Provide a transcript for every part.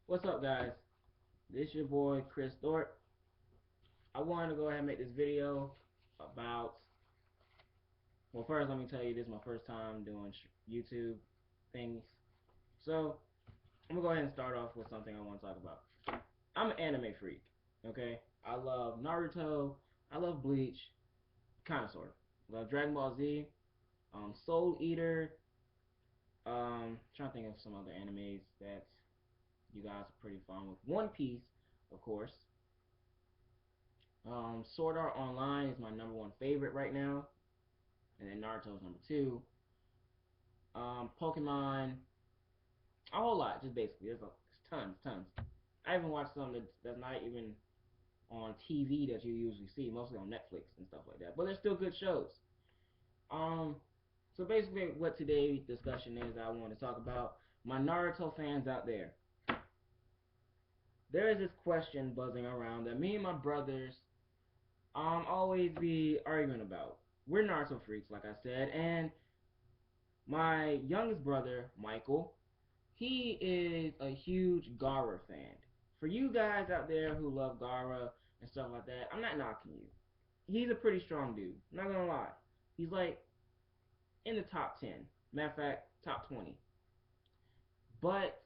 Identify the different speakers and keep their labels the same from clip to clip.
Speaker 1: What's up, guys? This your boy Chris Thorpe. I wanted to go ahead and make this video about. Well, first let me tell you this is my first time doing YouTube things, so I'm gonna go ahead and start off with something I want to talk about. I'm an anime freak. Okay, I love Naruto. I love Bleach, kind of sort of. Love Dragon Ball Z, Soul Eater. Trying to think of some other animes that you guys are pretty fond with. One Piece, of course. Sword Art Online is my number one favorite right now, and then Naruto's number two. Pokemon, a whole lot, just basically. There's tons. I even watched some that's not even on TV that you usually see, mostly on Netflix and stuff like that. But they're still good shows. Um, so basically, what today's discussion is, I want to talk about my Naruto fans out there. There is this question buzzing around that me and my brothers always be arguing about. We're Naruto freaks, like I said, and my youngest brother, Michael, he is a huge Gaara fan. For you guys out there who love Gaara and stuff like that, I'm not knocking you. He's a pretty strong dude, not gonna lie. He's like in the top 10. Matter of fact, top 20. But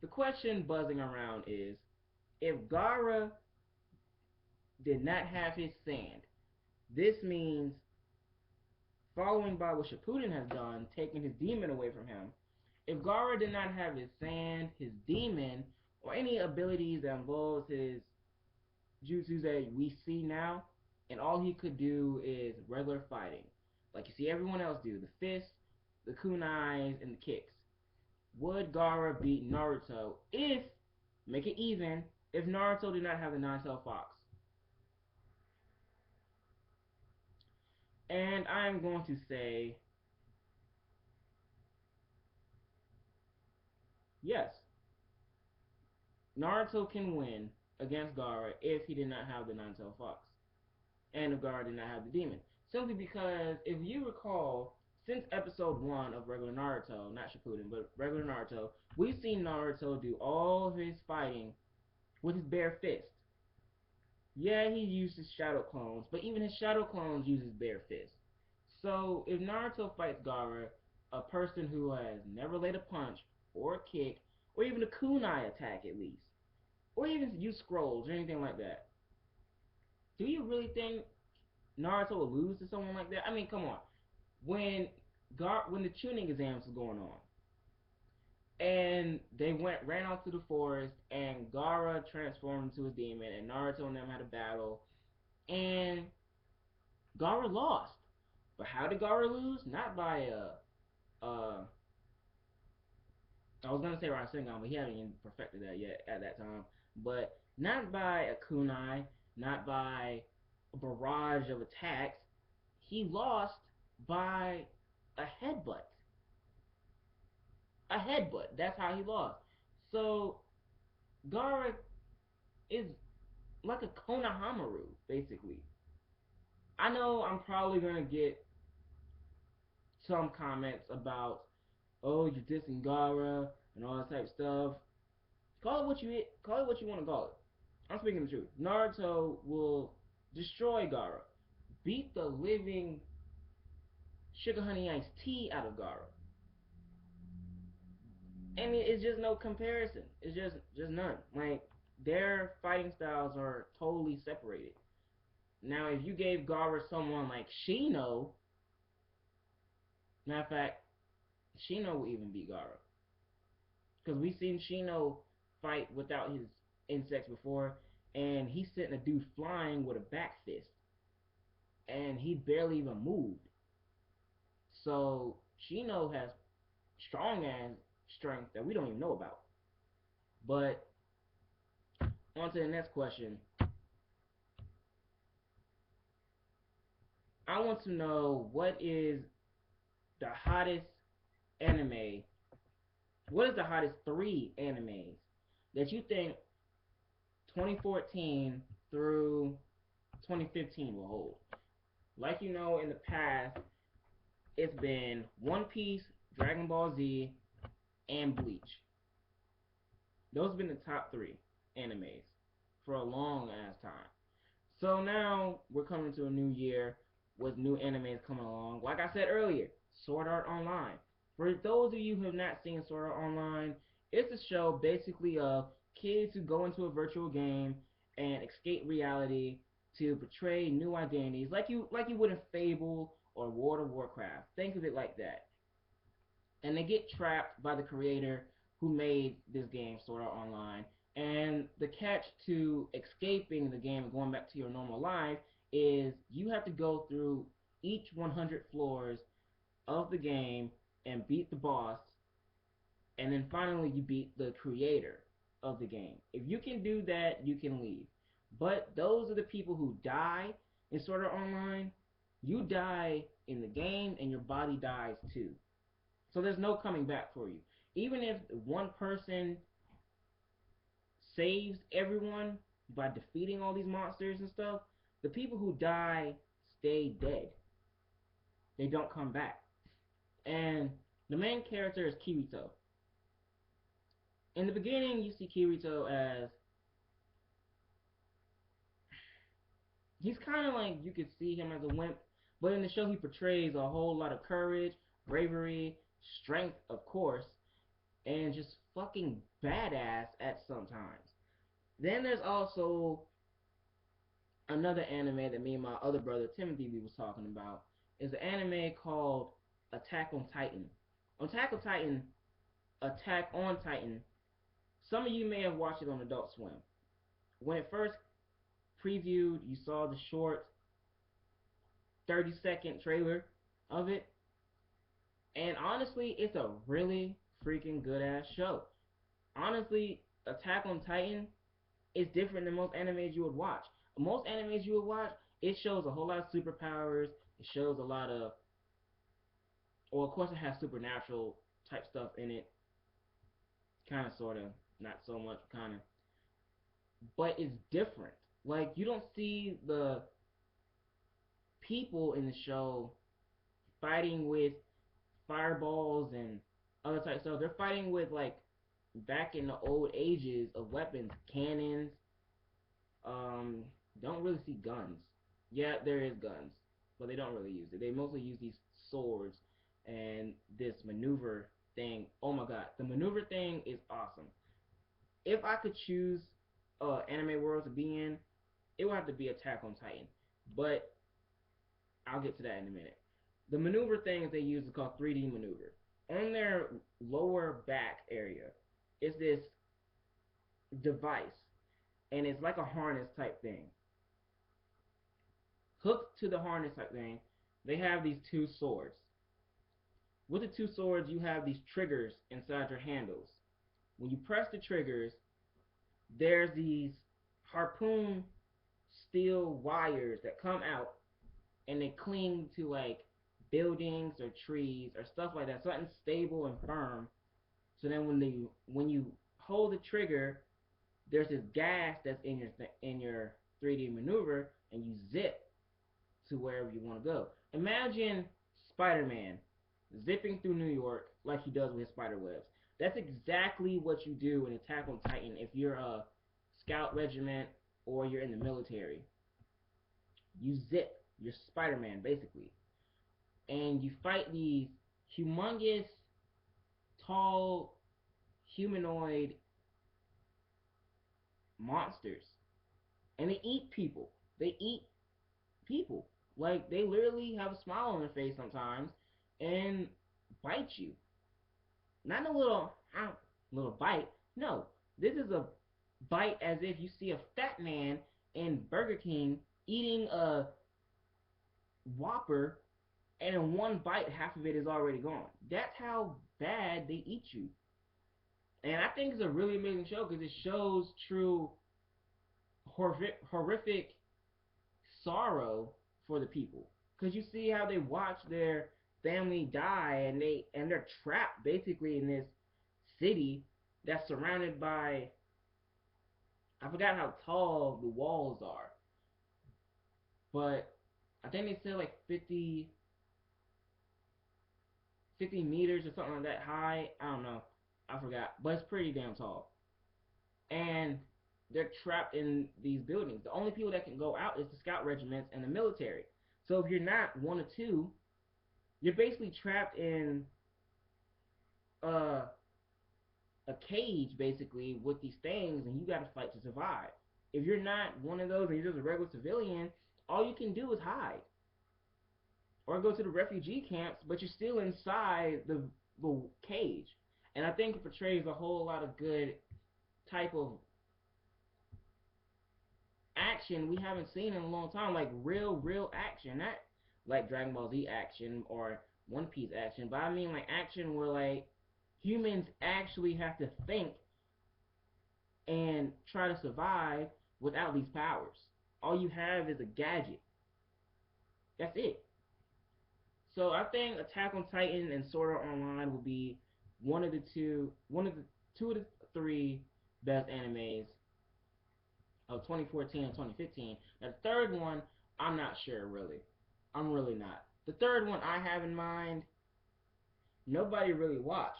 Speaker 1: the question buzzing around is, if Gaara did not have his sand, this means following by what Shippuden has done, taking his demon away from him, if Gaara did not have his sand, his demon, or any abilities that involves his jutsus that we see now, and all he could do is regular fighting, like you see everyone else do, the fists, the kunais, and the kicks, would Gaara beat Naruto if, make it even, if Naruto did not have the nine-tailed fox? And I am going to say yes. Naruto can win against Gaara if he did not have the nine-tailed fox, and if Gaara did not have the demon. Simply because, if you recall, since episode 1 of regular Naruto, not Shippuden, but regular Naruto, we've seen Naruto do all his fighting with his bare fist. Yeah, he uses shadow clones, but even his shadow clones use his bare fist. So, if Naruto fights Gaara, a person who has never laid a punch, or a kick, or even a kunai attack at least, or even use scrolls or anything like that, do you really think Naruto will lose to someone like that? I mean, come on. When when the tuning exams was going on, and they ran out to the forest, and Gaara transformed into a demon, and Naruto and them had a battle, and Gaara lost. But how did Gaara lose? Not by I was gonna say Rasengan, but he hadn't even perfected that yet at that time. But not by a kunai, not by a barrage of attacks. He lost by a headbutt. A headbutt. That's how he lost. So Gaara is like a Konohamaru, basically. I know I'm probably gonna get some comments about, oh, you're dissing Gaara and all that type of stuff. Call it what you want to call it. I'm speaking the truth. Naruto will destroy Gaara, beat the living sugar honey iced tea out of Gaara. And it's just no comparison. It's just none. Like, their fighting styles are totally separated. Now, if you gave Gaara someone like Shino, matter of fact, Shino will even beat Gaara, because we've seen Shino fight without his insects before, and he sent a dude flying with a back fist, and he barely even moved. So Shino has strong ass strength that we don't even know about. But on to the next question. I want to know, what is the hottest anime? What is the hottest 3 animes that you think 2014 through 2015 will hold? Like, you know, in the past, it's been One Piece, Dragon Ball Z, and Bleach. Those have been the top three animes for a long ass time. So now we're coming to a new year with new animes coming along. Like I said earlier, Sword Art Online. For those of you who have not seen Sword Art Online, it's a show basically of kids who go into a virtual game and escape reality to portray new identities, like you would in Fable or World of Warcraft. Think of it like that. And they get trapped by the creator who made this game, Sword Art Online. And the catch to escaping the game and going back to your normal life is you have to go through each 100 floors of the game and beat the boss, and then finally you beat the creator of the game. If you can do that, you can leave. But those are the people who die in Sword Art Online. You die in the game, and your body dies too. So there's no coming back for you. Even if one person saves everyone by defeating all these monsters and stuff, the people who die stay dead. They don't come back. And the main character is Kirito. In the beginning, you see Kirito as he's kind of like you could see him as a wimp, but in the show he portrays a whole lot of courage, bravery, strength, of course, and just fucking badass at some times. Then there's also another anime that me and my other brother Timothy we was talking about is an anime called Attack on Titan. Attack on Titan. Some of you may have watched it on Adult Swim. When it first previewed, you saw the short 30-second trailer of it, and honestly, it's a really freaking good ass show. Honestly, Attack on Titan is different than most animes you would watch. Most animes you would watch, it shows a whole lot of superpowers. It shows a lot of, well, of course, it has supernatural type stuff in it, kind of, sort of, not so much, kind of, but it's different. Like you don't see the people in the show fighting with fireballs and other type of stuff. They're fighting with like back in the old ages of weapons, cannons. Um, don't really see guns. Yeah, there is guns, but they don't really use it. They mostly use these swords and this maneuver thing. Oh my god, the maneuver thing is awesome. If I could choose anime world to be in, it would have to be Attack on Titan. But I'll get to that in a minute. The maneuver things they use is called 3D maneuver. On their lower back area is this device, and it's like a harness type thing. Hooked to the harness type thing, they have these two swords. With the two swords, you have these triggers inside your handles. When you press the triggers, there's these harpoon steel wires that come out and they cling to like buildings or trees or stuff like that, something stable and firm. So then when you hold the trigger, there's this gas that's in your 3D maneuver, and you zip to wherever you want to go. Imagine Spider-Man zipping through New York like he does with his spider webs. That's exactly what you do in Attack on Titan if you're a scout regiment or you're in the military. You zip. You're Spider-Man basically, and you fight these humongous, tall, humanoid monsters, and they eat people. They eat people. Like they literally have a smile on their face sometimes and bite you. Not a little bite. No, this is a bite as if you see a fat man in Burger King eating a Whopper, and in one bite, half of it is already gone. That's how bad they eat you. And I think it's a really amazing show because it shows true horrific sorrow for the people. Because you see how they watch their family die, and they're trapped basically in this city that's surrounded by, I forgot how tall the walls are, but I think they said like 50 meters or something like that high. I don't know. I forgot. But it's pretty damn tall. and they're trapped in these buildings. The only people that can go out is the scout regiments and the military. So if you're not one or two, you're basically trapped in uh, a cage, basically, with these things, and you got to fight to survive. If you're not one of those and you're just a regular civilian, all you can do is hide or go to the refugee camps, but you're still inside the cage. And I think it portrays a whole lot of good type of action we haven't seen in a long time, like real action, not like Dragon Ball Z action or One Piece action, but I mean like action where like humans actually have to think and try to survive without these powers. All you have is a gadget. That's it. So I think Attack on Titan and Sword Art Online will be one of the two of the three best animes of 2014 and 2015. Now, the third one, I'm not sure really. I'm really not. The third one I have in mind, nobody really watched.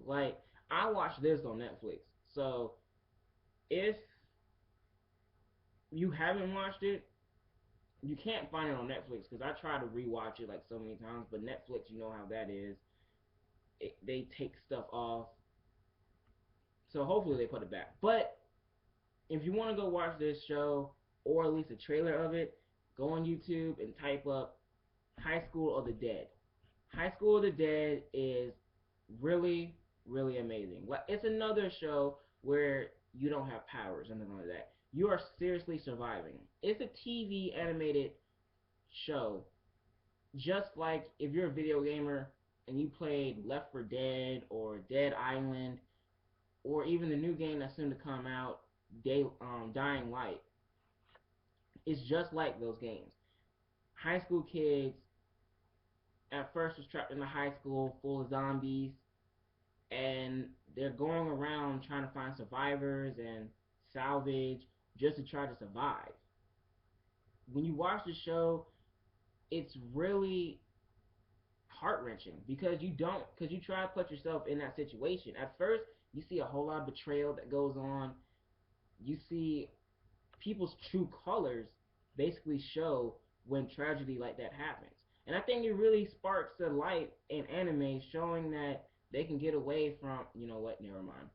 Speaker 1: Like, I watched this on Netflix. So, if you haven't watched it, you can't find it on Netflix because I tried to rewatch it like so many times, but Netflix, you know how that is. They take stuff off. So, hopefully, they put it back. But, if you want to go watch this show, or at least a trailer of it, go on YouTube and type up High School of the Dead. High School of the Dead is really amazing. Like it's another show where you don't have powers or anything like that. You are seriously surviving. It's a TV animated show, just like if you're a video gamer and you played Left 4 Dead or Dead Island or even the new game that's soon to come out, Dying Light. It's just like those games. High school kids at first was trapped in a high school full of zombies, and they're going around trying to find survivors and salvage just to try to survive. When you watch the show, it's really heart wrenching because you try to put yourself in that situation. At first, you see a whole lot of betrayal that goes on. You see people's true colors basically show when tragedy like that happens. And I think it really sparks the light in anime showing that they can get away from, you know what, never mind.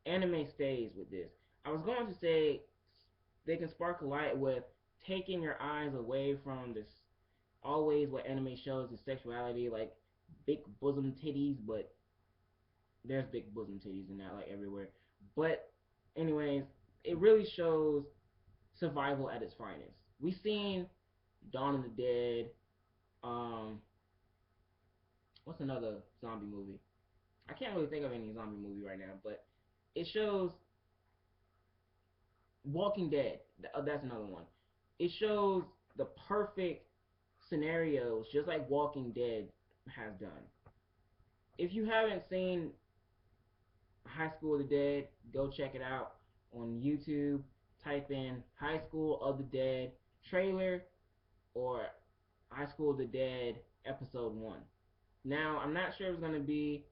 Speaker 1: Anime stays with this. I was going to say they can spark a light with taking your eyes away from this always what anime shows is sexuality, like big bosom titties, but there's big bosom titties in that like everywhere. But anyways, it really shows survival at its finest. We've seen Dawn of the Dead. Um, what's another zombie movie? I can't really think of any zombie movie right now, but it shows Walking Dead. That's another one. It shows the perfect scenarios, just like Walking Dead has done. If you haven't seen High School of the Dead, go check it out on YouTube. Type in High School of the Dead trailer or High School of the Dead episode 1. Now, I'm not sure if it's going to be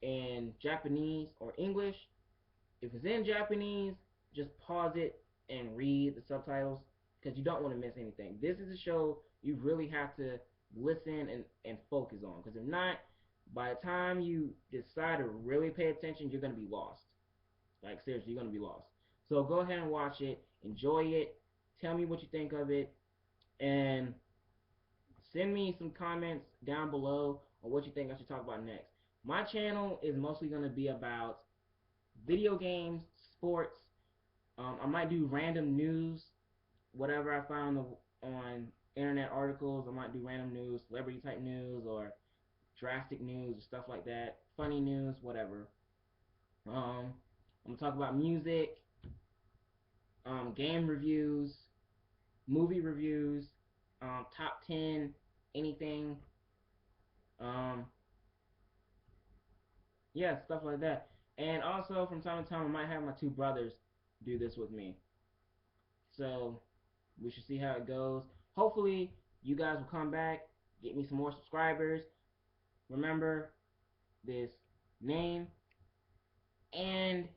Speaker 1: in Japanese or English. If it's in Japanese, just pause it and read the subtitles because you don't want to miss anything. This is a show you really have to listen and focus on because if not, by the time you decide to really pay attention, you're going to be lost. Like, seriously, you're going to be lost. So go ahead and watch it. Enjoy it. Tell me what you think of it. And send me some comments down below on what you think I should talk about next. My channel is mostly going to be about video games, sports. I might do random news, whatever I found on internet articles. I might do random news, celebrity type news, or drastic news, or stuff like that. Funny news, whatever. I'm gonna talk about music, game reviews, movie reviews, top 10, anything. Um, yeah, stuff like that. And also, from time to time, I might have my two brothers do this with me. So, we should see how it goes. Hopefully, you guys will come back, get me some more subscribers. Remember this name, and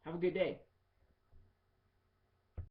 Speaker 1: have a Have a good day.